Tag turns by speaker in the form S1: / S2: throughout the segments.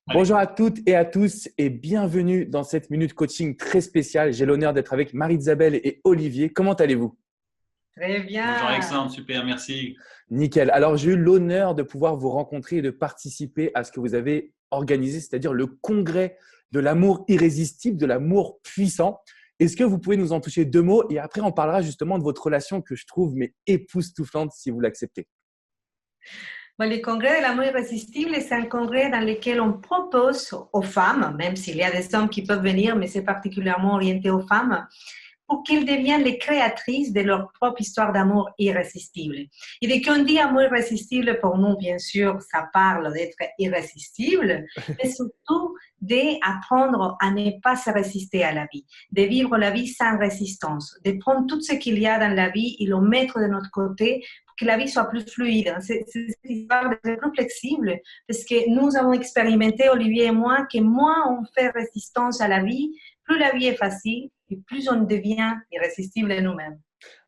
S1: Allez.
S2: Bonjour à toutes et à tous et bienvenue dans cette minute coaching très spéciale. J'ai l'honneur d'être avec Marie-Isabelle et Olivier. Comment allez-vous?
S3: Très
S1: Bonjour
S3: bien.
S1: Alexandre, super, merci.
S2: Nickel. Alors, j'ai eu l'honneur de pouvoir vous rencontrer et de participer à ce que vous avez organisé, c'est-à-dire le congrès de l'amour irrésistible, de l'amour puissant. Est-ce que vous pouvez nous en toucher deux mots et après on parlera justement de votre relation que je trouve mais époustouflante si vous l'acceptez.
S3: Bon, le congrès de l'amour irrésistible, c'est un congrès dans lequel on propose aux femmes, même s'il y a des hommes qui peuvent venir, mais c'est particulièrement orienté aux femmes, pour qu'elles deviennent les créatrices de leur propre histoire d'amour irrésistible. Et dès qu'on dit amour irrésistible, pour nous, bien sûr, ça parle d'être irrésistible, mais surtout d'apprendre à ne pas se résister à la vie, de vivre la vie sans résistance, de prendre tout ce qu'il y a dans la vie et le mettre de notre côté pour que la vie soit plus fluide. C'est cette histoire d'être plus flexible parce que nous avons expérimenté, Olivier et moi, que moins on fait résistance à la vie, plus la vie est facile et plus on devient irrésistible à nous-mêmes.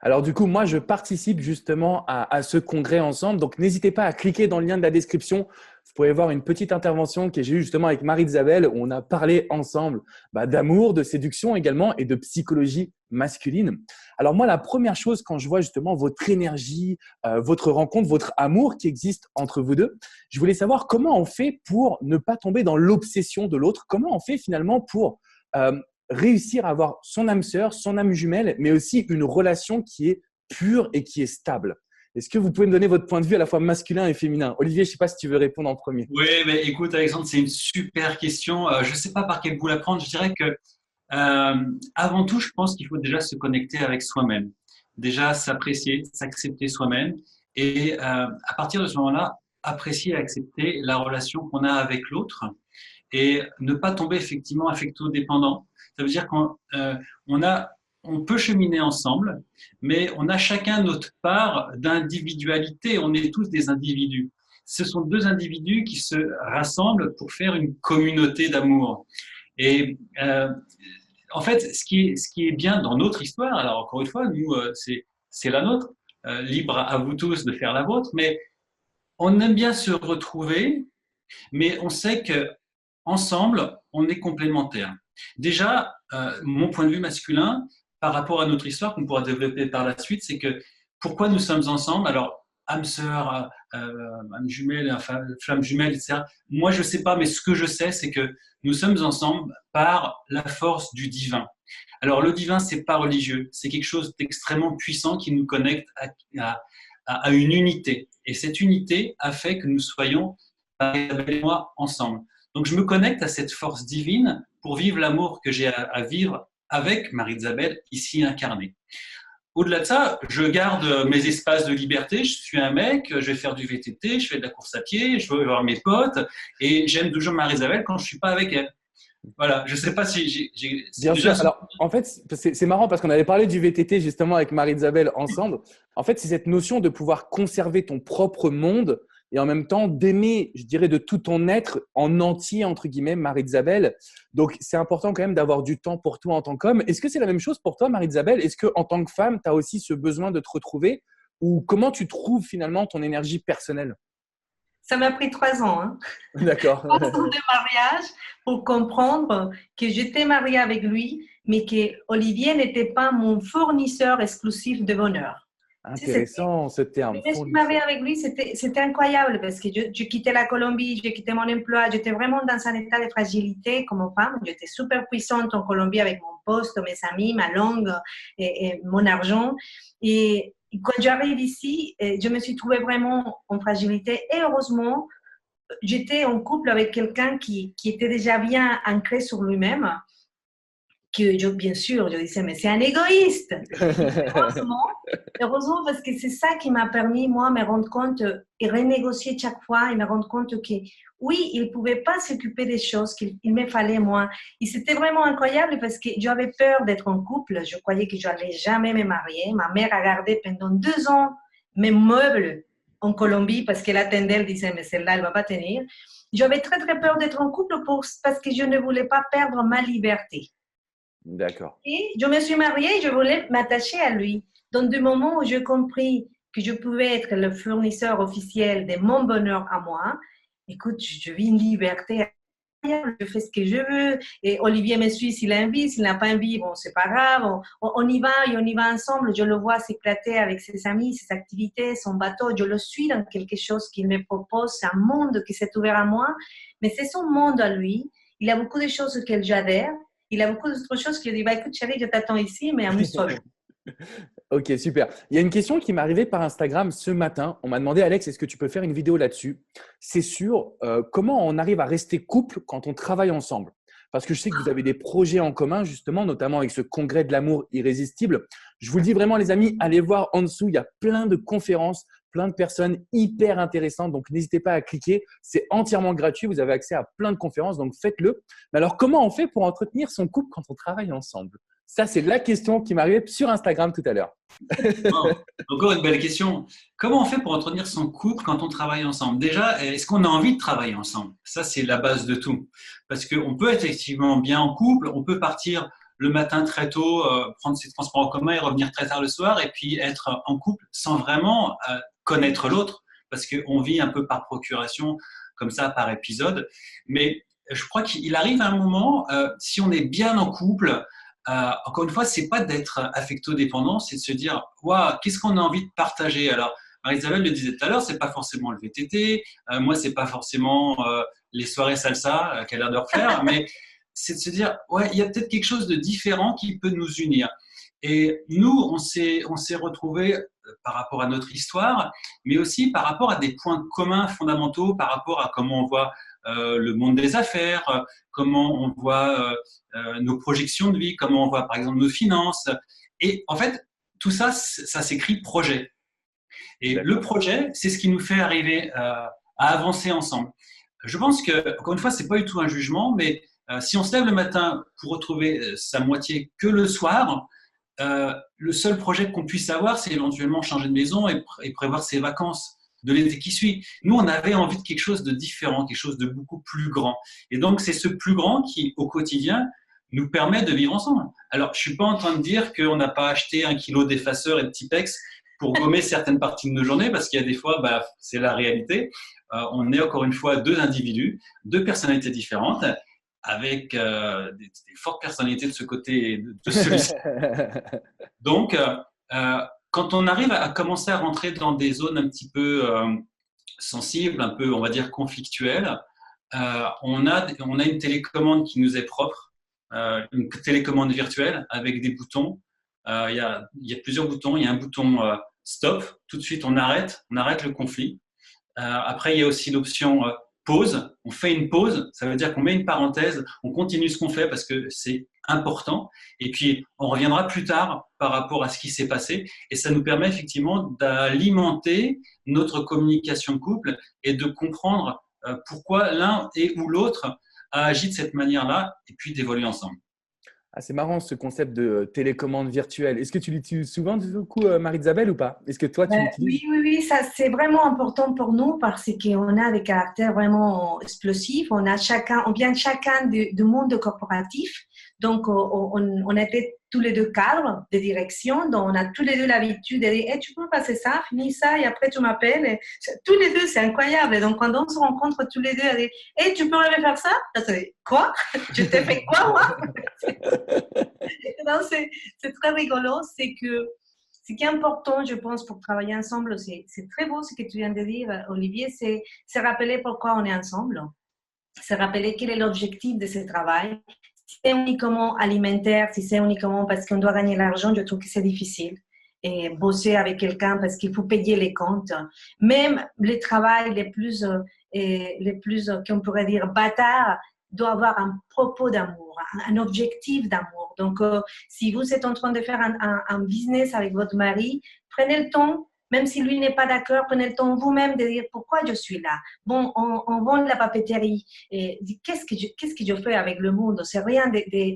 S2: Alors du coup, moi, je participe justement à ce congrès ensemble. Donc, n'hésitez pas à cliquer dans le lien de la description. Vous pouvez voir une petite intervention que j'ai eue justement avec Marie-Isabelle où on a parlé ensemble d'amour, de séduction également et de psychologie masculine. Alors moi, la première chose quand je vois justement votre énergie, votre rencontre, votre amour qui existe entre vous deux, je voulais savoir comment on fait pour ne pas tomber dans l'obsession de l'autre. Comment on fait finalement pour réussir à avoir son âme sœur, son âme jumelle, mais aussi une relation qui est pure et qui est stable. Est-ce que vous pouvez me donner votre point de vue à la fois masculin et féminin? Olivier, je ne sais pas si tu veux répondre en premier.
S1: Oui, mais écoute Alexandre, c'est une super question. Je ne sais pas par quel bout la prendre. Je dirais que avant tout, je pense qu'il faut déjà se connecter avec soi-même. Déjà s'apprécier, s'accepter soi-même et à partir de ce moment-là, apprécier et accepter la relation qu'on a avec l'autre et ne pas tomber effectivement affecto-dépendant. Ça veut dire on peut cheminer ensemble, mais on a chacun notre part d'individualité. On est tous des individus. Ce sont deux individus qui se rassemblent pour faire une communauté d'amour. Et en fait, ce qui est bien dans notre histoire, alors encore une fois, nous, c'est la nôtre, libre à vous tous de faire la vôtre, mais on aime bien se retrouver, mais on sait que ensemble, on est complémentaires. Déjà, mon point de vue masculin, par rapport à notre histoire qu'on pourra développer par la suite, c'est que pourquoi nous sommes ensemble, alors âme sœur, âme jumelle, flamme jumelle, etc. Moi, je ne sais pas, mais ce que je sais, c'est que nous sommes ensemble par la force du divin. Alors, le divin, c'est pas religieux, c'est quelque chose d'extrêmement puissant qui nous connecte à une unité. Et cette unité a fait que nous soyons, Isabelle et moi, ensemble. Donc, je me connecte à cette force divine pour vivre l'amour que j'ai à vivre avec Marie-Isabelle, ici incarnée. Au-delà de ça, je garde mes espaces de liberté. Je suis un mec, je vais faire du VTT, je fais de la course à pied, je veux voir mes potes et j'aime toujours Marie-Isabelle quand je ne suis pas avec elle. Voilà, je ne sais pas si j'ai
S2: Bien
S1: déjà…
S2: sûr. Alors, en fait, c'est marrant parce qu'on avait parlé du VTT justement avec Marie-Isabelle ensemble. En fait, c'est cette notion de pouvoir conserver ton propre monde et en même temps d'aimer, je dirais, de tout ton être en entier, entre guillemets, Marie-Isabelle. Donc, c'est important quand même d'avoir du temps pour toi en tant qu'homme. Est-ce que c'est la même chose pour toi, Marie-Isabelle? Est-ce qu'en tant que femme, tu as aussi ce besoin de te retrouver ou comment tu trouves finalement ton énergie personnelle?
S3: Ça m'a pris 3 ans, hein,
S2: D'accord.
S3: 3 ans de mariage pour comprendre que j'étais mariée avec lui, mais que Olivier n'était pas mon fournisseur exclusif de bonheur. Tu sais,
S2: Intéressant ce terme,
S3: je suis mariée
S2: fournisseur.
S3: avec lui, c'était incroyable parce que je quittais la Colombie, j'ai quitté mon emploi, j'étais vraiment dans un état de fragilité comme femme. J'étais super puissante en Colombie avec mon poste, mes amis, ma langue et mon argent. Et quand j'arrive ici, je me suis trouvée vraiment en fragilité et heureusement, j'étais en couple avec quelqu'un qui était déjà bien ancré sur lui-même que bien sûr, je disais, mais c'est un égoïste. Heureusement, heureusement, parce que c'est ça qui m'a permis, moi, me rendre compte et renégocier chaque fois et me rendre compte que oui, il ne pouvait pas s'occuper des choses qu'il me fallait, moi. Et c'était vraiment incroyable parce que j'avais peur d'être en couple. Je croyais que je n'allais jamais me marier. Ma mère a gardé pendant 2 ans mes meubles en Colombie parce qu'elle attendait, elle disait, mais celle-là, elle ne va pas tenir. J'avais très, très peur d'être en couple parce que je ne voulais pas perdre ma liberté.
S2: D'accord.
S3: Et je me suis mariée et je voulais m'attacher à lui. Donc, du moment où j'ai compris que je pouvais être le fournisseur officiel de mon bonheur à moi, écoute, je vis une liberté je fais ce que je veux. Et Olivier me suit s'il a envie, s'il n'a pas envie, bon, c'est pas grave, on y va et on y va ensemble. Je le vois s'éclater avec ses amis, ses activités, son bateau. Je le suis dans quelque chose qu'il me propose. C'est un monde qui s'est ouvert à moi, mais c'est son monde à lui. Il a beaucoup de choses auxquelles j'adhère. Il a beaucoup d'autres choses qui lui disent, bah, écoute, chérie, je t'attends ici, mais amuse-toi.
S2: Ok, super. Il y a une question qui m'est arrivée par Instagram ce matin. On m'a demandé, Alex, est-ce que tu peux faire une vidéo là-dessus? C'est sur comment on arrive à rester couple quand on travaille ensemble. Parce que je sais que vous avez des projets en commun, justement, notamment avec ce congrès de l'amour irrésistible. Je vous le dis vraiment, les amis, allez voir en dessous. Il y a plein de conférences, plein de personnes hyper intéressantes. Donc, n'hésitez pas à cliquer. C'est entièrement gratuit. Vous avez accès à plein de conférences. Donc, faites-le. Mais alors, comment on fait pour entretenir son couple quand on travaille ensemble? Ça, c'est la question qui m'arrivait sur Instagram tout à l'heure.
S1: Bon, encore une belle question. Comment on fait pour entretenir son couple quand on travaille ensemble? Déjà, est-ce qu'on a envie de travailler ensemble? Ça, c'est la base de tout. Parce qu'on peut être effectivement bien en couple, on peut partir le matin très tôt, prendre ses transports en commun et revenir très tard le soir, et puis être en couple sans vraiment connaître l'autre, parce qu'on vit un peu par procuration, comme ça, par épisode. Mais je crois qu'il arrive un moment, si on est bien en couple, encore une fois, c'est pas d'être affecto-dépendant, c'est de se dire, waouh, qu'est-ce qu'on a envie de partager? Alors, Marie-Isabelle le disait tout à l'heure, c'est pas forcément le VTT, moi, c'est pas forcément les soirées salsa qu'elle adore faire, mais c'est de se dire, ouais, il y a peut-être quelque chose de différent qui peut nous unir. Et nous, on s'est retrouvés par rapport à notre histoire, mais aussi par rapport à des points communs fondamentaux, par rapport à comment on voit le monde des affaires, comment on voit nos projections de vie, comment on voit par exemple nos finances. Et en fait, tout ça, ça s'écrit projet. Et le projet, c'est ce qui nous fait arriver à avancer ensemble. Je pense que, encore une fois, c'est pas du tout un jugement, mais si on se lève le matin pour retrouver sa moitié que le soir, le seul projet qu'on puisse avoir, c'est éventuellement changer de maison et prévoir ses vacances de l'été qui suit. Nous, on avait envie de quelque chose de différent, quelque chose de beaucoup plus grand. Et donc, c'est ce plus grand qui, au quotidien, nous permet de vivre ensemble. Alors, je suis pas en train de dire qu'on n'a pas acheté 1 kilo d'effaceurs et de Tipex pour gommer certaines parties de nos journées, parce qu'il y a des fois, c'est la réalité. On est encore une fois 2 individus, 2 personnalités différentes, avec des fortes personnalités de ce côté et de celui-ci. Donc, quand on arrive à commencer à rentrer dans des zones un petit peu sensibles, un peu, on va dire, conflictuelles, on a une télécommande qui nous est propre, une télécommande virtuelle avec des boutons. Il y a plusieurs boutons. Il y a un bouton stop, tout de suite on arrête le conflit. Après, il y a aussi l'option pause. On fait une pause, ça veut dire qu'on met une parenthèse, on continue ce qu'on fait parce que c'est important. Et puis, on reviendra plus tard par rapport à ce qui s'est passé. Et ça nous permet effectivement d'alimenter notre communication de couple et de comprendre pourquoi l'un et ou l'autre a agi de cette manière-là et puis d'évoluer ensemble.
S2: Ah, c'est marrant ce concept de télécommande virtuelle. Est-ce que tu l'utilises souvent du coup, Marie-Isabelle, ou pas? Est-ce que toi, tu l'utilises?
S3: Oui, ça c'est vraiment important pour nous parce qu'on a des caractères vraiment explosifs. On vient chacun du monde corporatif. Donc, on était tous les 2 cadres de direction. Donc, on a tous les 2 l'habitude de dire hey, tu peux passer ça, finis ça et après tu m'appelles. Et tous les 2, c'est incroyable. Donc, quand on se rencontre tous les 2, on dit hey, tu peux aller faire ça? Quoi? Je t'ai fait quoi, moi? Non, c'est très rigolo. C'est que ce qui est important, je pense, pour travailler ensemble, c'est très beau ce que tu viens de dire, Olivier, c'est se rappeler pourquoi on est ensemble, se rappeler quel est l'objectif de ce travail. Si c'est uniquement alimentaire, si c'est uniquement parce qu'on doit gagner l'argent, je trouve que c'est difficile. Et bosser avec quelqu'un parce qu'il faut payer les comptes. Même les travails les plus qu'on pourrait dire, bâtards, doit avoir un propos d'amour, un objectif d'amour. Donc, si vous êtes en train de faire un business avec votre mari, prenez le temps, même si lui n'est pas d'accord, prenez le temps vous-même de dire pourquoi je suis là. Bon, on vend de la papeterie. Et qu'est-ce que je fais avec le monde? C'est rien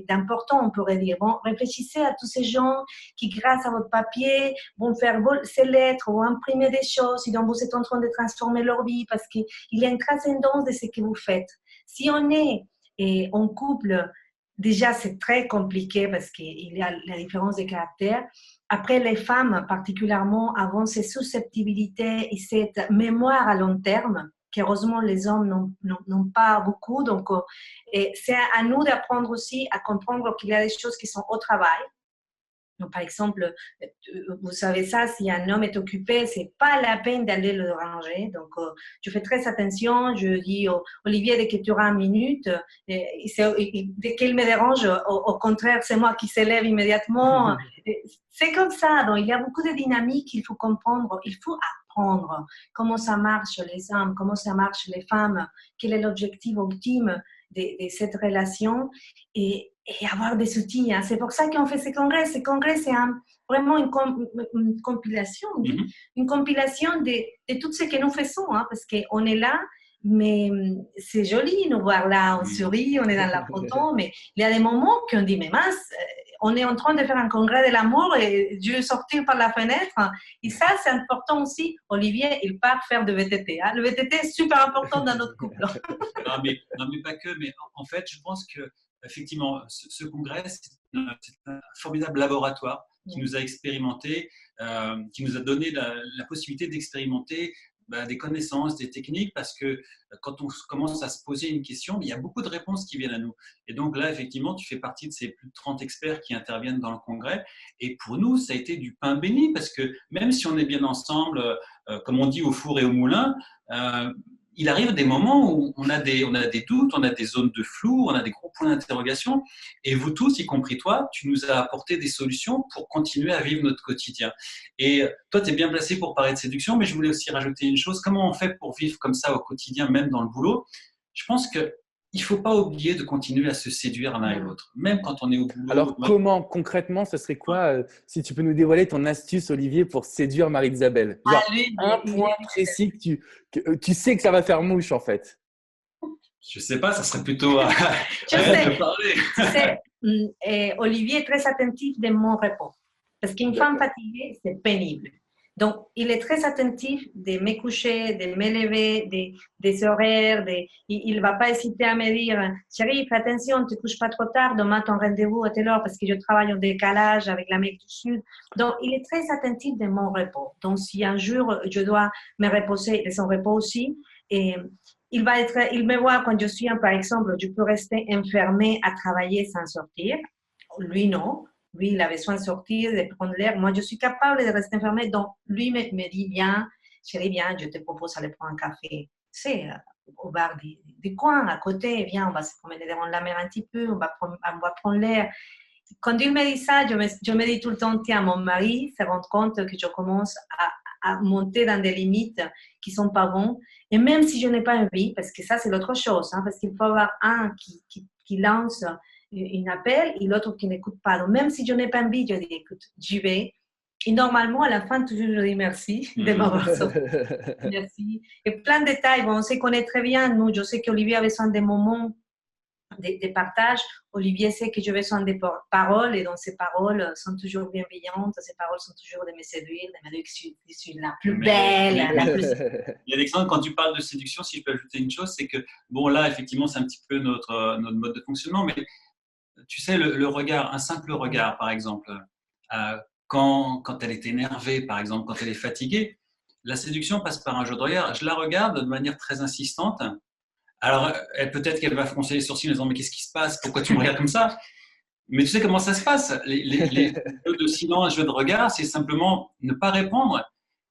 S3: d'important, on pourrait dire. Bon, réfléchissez à tous ces gens qui, grâce à votre papier, vont faire ces lettres, vont imprimer des choses, et donc vous êtes en train de transformer leur vie parce qu'il y a une transcendance de ce que vous faites. Si on est en couple, déjà c'est très compliqué parce qu'il y a la différence de caractère. Après, les femmes particulièrement avont ces susceptibilités et cette mémoire à long terme qu'heureusement les hommes n'ont pas beaucoup. Donc, et c'est à nous d'apprendre aussi à comprendre qu'il y a des choses qui sont au travail. Donc, par exemple, vous savez ça, si un homme est occupé, c'est pas la peine d'aller le déranger. Donc, je fais très attention. Je dis, Olivier, dès que tu auras 1 minute, dès qu'il me dérange, au contraire, c'est moi qui s'élève immédiatement. C'est comme ça. Donc, il y a beaucoup de dynamiques qu'il faut comprendre. Il faut apprendre comment ça marche les hommes, comment ça marche les femmes, quel est l'objectif ultime de cette relation et avoir des outils. Hein. C'est pour ça qu'on fait ces congrès. Ces congrès, c'est vraiment une compilation, une compilation de tout ce que nous faisons, hein, parce qu'on est là, mais c'est joli nous voir là, on sourit, on est dans la photo, mais il y a des moments qu'on dit, mais mince, on est en train de faire un congrès de l'amour et je vais sortir par la fenêtre. Et ça, c'est important aussi. Olivier, il part faire de VTT. Hein. Le VTT est super important dans notre couple.
S1: non, mais pas que. Mais en fait, je pense que effectivement, ce congrès, c'est un formidable laboratoire qui nous a expérimenté, qui nous a donné la possibilité d'expérimenter des connaissances, des techniques, parce que quand on commence à se poser une question, il y a beaucoup de réponses qui viennent à nous. Et donc là, effectivement, tu fais partie de ces plus de 30 experts qui interviennent dans le congrès. Et pour nous, ça a été du pain béni, parce que même si on est bien ensemble, comme on dit, au four et au moulin, il arrive des moments où on a des doutes, on a des zones de flou, on a des gros points d'interrogation. Et vous tous, y compris toi, tu nous as apporté des solutions pour continuer à vivre notre quotidien. Et toi, tu es bien placé pour parler de séduction, mais je voulais aussi rajouter une chose. Comment on fait pour vivre comme ça au quotidien, même dans le boulot? Je pense qu'il ne faut pas oublier de continuer à se séduire l'un et l'autre, même quand on est au boulot.
S2: Alors, comment, concrètement, ce serait quoi, si tu peux nous dévoiler ton astuce, Olivier, pour séduire Marie-Isabelle? Un point précis que tu sais que ça va faire mouche, en fait.
S1: Je ne sais pas, ça serait plutôt à
S3: de parler. Tu sais, Olivier est très attentif de mon repos. Parce qu'une femme fatiguée, c'est pénible. Donc, il est très attentif de me coucher, de me lever, des horaires. Il ne va pas hésiter à me dire « Chérie, fais attention, ne te couches pas trop tard, demain ton rendez-vous à telle heure parce que je travaille en décalage avec l'Amérique du Sud. » Donc, il est très attentif de mon repos. Donc, si un jour je dois me reposer, de son repos aussi, et il me voit quand je suis, par exemple, je peux rester enfermée à travailler sans sortir. Lui, non. Lui, il a besoin de sortir, de prendre l'air. Moi, je suis capable de rester enfermée. Donc, lui me dit, viens, chérie, viens, je te propose d'aller prendre un café. C'est au bar du coin, à côté. Viens, on va se promener devant la mer un petit peu, on va prendre l'air. Quand il me dit ça, je me dis tout le temps, tiens, mon mari se rend compte que je commence à monter dans des limites qui ne sont pas bonnes. Et même si je n'ai pas envie, parce que ça, c'est l'autre chose, hein, parce qu'il faut avoir un qui lance un appel et l'autre qui n'écoute pas. Donc, même si je n'ai pas envie, je dis, écoute, j'y vais. Et normalement, à la fin, toujours, je dis merci de m'avoir sauvé. Merci. Et plein de détails. Bon, on se connaît très bien. Nous, je sais qu'Olivier a besoin des moments de partage. Olivier sait que j'ai besoin des paroles et donc ces paroles sont toujours bienveillantes. Ces paroles sont toujours de me séduire, de me dire que je suis la plus belle.
S1: Il y a Alexandre, quand tu parles de séduction, si je peux ajouter une chose, c'est que, bon, là, effectivement, c'est un petit peu notre mode de fonctionnement, mais tu sais, le regard, un simple regard, par exemple, quand elle est énervée, par exemple, quand elle est fatiguée, la séduction passe par un jeu de regard. Je la regarde de manière très insistante. Alors, peut-être qu'elle va froncer les sourcils en disant « Mais qu'est-ce qui se passe? Pourquoi tu me regardes comme ça ?» Mais tu sais comment ça se passe. Les jeux de silence, jeux de regard, c'est simplement ne pas répondre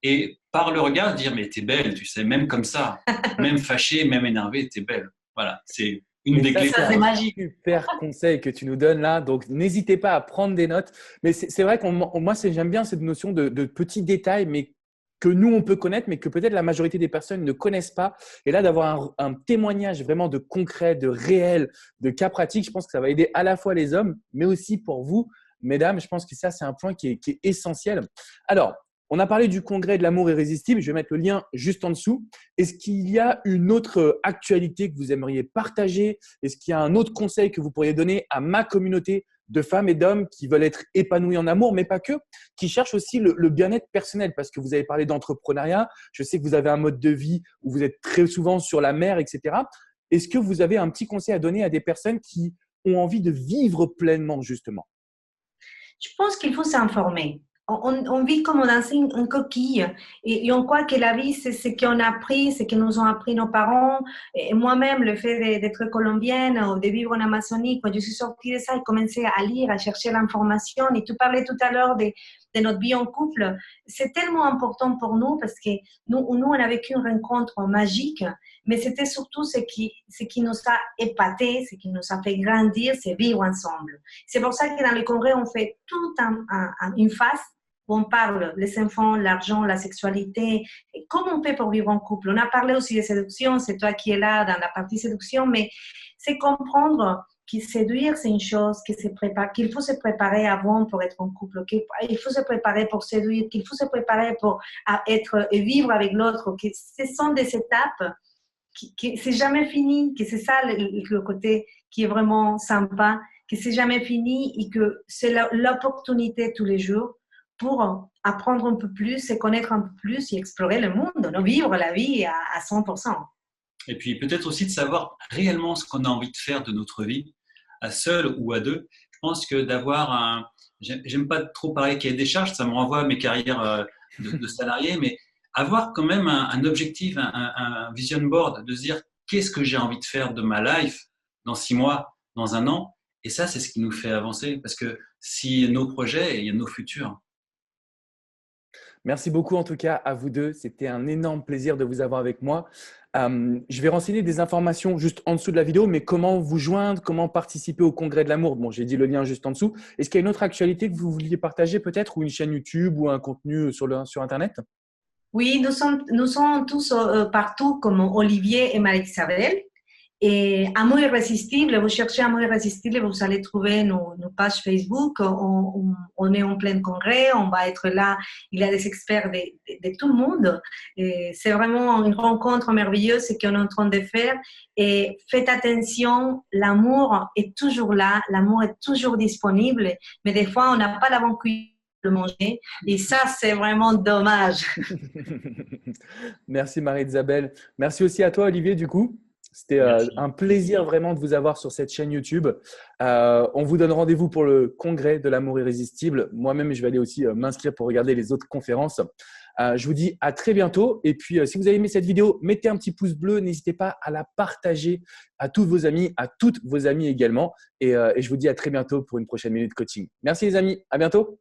S1: et par le regard dire « Mais t'es belle, tu sais, même comme ça, même fâchée, même énervée, t'es belle. » Voilà, c'est une des clés.
S2: Ça, c'est magique. Super conseil que tu nous donnes là. Donc, n'hésitez pas à prendre des notes. Mais c'est vrai que moi, j'aime bien cette notion de petits détails, mais que nous, on peut connaître, mais que peut-être la majorité des personnes ne connaissent pas. Et là, d'avoir un témoignage vraiment de concret, de réel, de cas pratique, je pense que ça va aider à la fois les hommes, mais aussi pour vous, mesdames. Je pense que ça, c'est un point qui est essentiel. Alors, on a parlé du congrès de l'amour irrésistible. Je vais mettre le lien juste en dessous. Est-ce qu'il y a une autre actualité que vous aimeriez partager? Est-ce qu'il y a un autre conseil que vous pourriez donner à ma communauté de femmes et d'hommes qui veulent être épanouis en amour, mais pas que, qui cherchent aussi le bien-être personnel? Parce que vous avez parlé d'entrepreneuriat. Je sais que vous avez un mode de vie où vous êtes très souvent sur la mer, etc. Est-ce que vous avez un petit conseil à donner à des personnes qui ont envie de vivre pleinement, justement?
S3: Je pense qu'il faut s'informer. on vit comme dans une coquille et on croit que la vie, c'est ce qu'on a appris, ce que nous ont appris nos parents. Et moi-même, le fait d'être colombienne ou de vivre en Amazonie, quand je suis sortie de ça, j'ai commencé à lire, à chercher l'information. Et tu parlais tout à l'heure de notre vie en couple. C'est tellement important pour nous parce que nous on a vécu une rencontre magique, mais c'était surtout ce qui nous a épatés, ce qui nous a fait grandir, c'est vivre ensemble. C'est pour ça que dans le congrès, on fait tout une phase où on parle les enfants, l'argent, la sexualité, et comment on fait pour vivre en couple. On a parlé aussi de séduction, c'est toi qui es là dans la partie séduction, mais c'est comprendre que séduire, c'est une chose, qu'il faut se préparer avant pour être en couple, qu'il faut se préparer pour séduire, qu'il faut se préparer pour être et vivre avec l'autre, que ce sont des étapes que c'est jamais fini, que c'est ça le côté qui est vraiment sympa, que c'est jamais fini et que c'est l'opportunité tous les jours pour apprendre un peu plus, se connaître un peu plus et explorer le monde, vivre la vie à 100%.
S1: Et puis peut-être aussi de savoir réellement ce qu'on a envie de faire de notre vie, à seul ou à deux. Je pense que d'avoir un… J'aime pas trop parler cahier des charges, ça me renvoie à mes carrières de salarié, mais avoir quand même un objectif, un vision board, de se dire qu'est-ce que j'ai envie de faire de ma life dans 6 mois, dans 1 an. Et ça, c'est ce qui nous fait avancer. Parce que si nos projets, il y a nos futurs.
S2: Merci beaucoup en tout cas à vous deux. C'était un énorme plaisir de vous avoir avec moi. Je vais renseigner des informations juste en dessous de la vidéo, mais comment vous joindre, comment participer au Congrès de l'amour. Bon, j'ai dit le lien juste en dessous. Est-ce qu'il y a une autre actualité que vous vouliez partager peut-être, ou une chaîne YouTube ou un contenu sur Internet?
S3: Oui, nous sommes tous partout comme Olivier et Marie-Isabelle. Et Amour irrésistible, vous cherchez Amour irrésistible, vous allez trouver nos pages Facebook. On est en plein congrès, on va être là. Il y a des experts de tout le monde. C'est vraiment une rencontre merveilleuse ce qu'on est en train de faire. Et faites attention, l'amour est toujours là, l'amour est toujours disponible, mais des fois, on n'a pas la bonne cuillère de le manger. Et ça, c'est vraiment dommage.
S2: Merci Marie-Isabelle. Merci aussi à toi Olivier du coup. C'était un plaisir vraiment de vous avoir sur cette chaîne YouTube. On vous donne rendez-vous pour le congrès de l'amour irrésistible. Moi-même, je vais aller aussi m'inscrire pour regarder les autres conférences. Je vous dis à très bientôt. Et puis, si vous avez aimé cette vidéo, mettez un petit pouce bleu. N'hésitez pas à la partager à tous vos amis, à toutes vos amies également. Et je vous dis à très bientôt pour une prochaine minute coaching. Merci les amis. À bientôt.